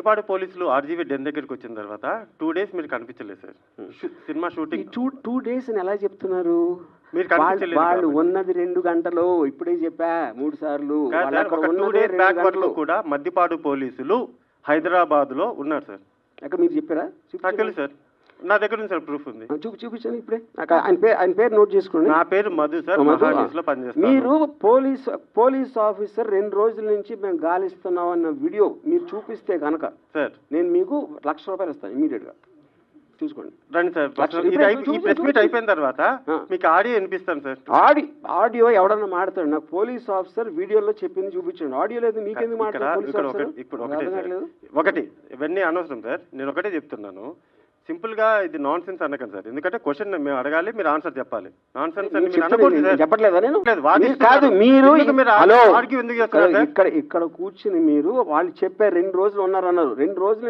మద్దిపాడు పోలీసులు RGV den దగ్గరికి వచ్చిన తర్వాత 2 days మీరు కనిపించలేదు సార్. సినిమా షూటింగ్ 2 days అని ఎలా చెప్తున్నారు? మీరు కనిపించలేదు. వాళ్ళు ఉన్నది 2 గంటలు. ఇప్పుడే చెప్పా 3 సార్లు. ఒక 2 days బ్యాక్ వరకు కూడా మద్దిపాడు పోలీసులు హైదరాబాద్ లో ఉన్నారు సార్. అక్కడ మీరు చెప్పారా? నాకు తెలుసు సార్, నా దగ్గర ఉంది సార్, ప్రూఫ్ ఉంది. చూపించండి ఇప్పుడే. ఆయన పేరు నోట్ చేసుకోండి. నా పేరు మధు సార్, మహాన్యూస్ లో పనిచేస్తాను. మీరు పోలీస్ ఆఫీసర్ 2 రోజుల నుంచి మేము గాలిస్తున్నాం అన్న వీడియో మీరు చూపిస్తే కనుక సార్ నేను మీకు ₹1,00,000 ఇస్తాను ఇమీడియట్ గా. చూసుకోండి రండి సార్. ఈ ప్రెస్ మీట్ అయిపోయిన తర్వాత మీకు ఆడియో వినిపిస్తాను సార్. ఆడియో ఎవడన్నా మాడతాడు? నాకు పోలీస్ ఆఫీసర్ వీడియోలో చెప్పింది చూపించండి. ఆడియో లేదు మీకెందుకు మాట్లాడారు? ఇప్పుడు ఒకటి ఇవన్నీ అనవసరం సార్. నేను ఒకటే చెప్తున్నాను, సింపుల్ గా ఇది నాన్ సెన్స్ అనకండి సార్. ఎందుకంటే క్వశ్చన్ మేము అడగాలి, మీరు ఆన్సర్ చెప్పాలి. నాన్ సెన్స్ అని మీరు అనకూడదు సార్. చెప్పట్లేదా? నేను కాదు, మీరు ఎందుకు చేస్తారు? ఇక్కడ కూర్చుని మీరు వాళ్ళు చెప్పారు 2 రోజులు ఉన్నారన్నారు. 2 రోజులు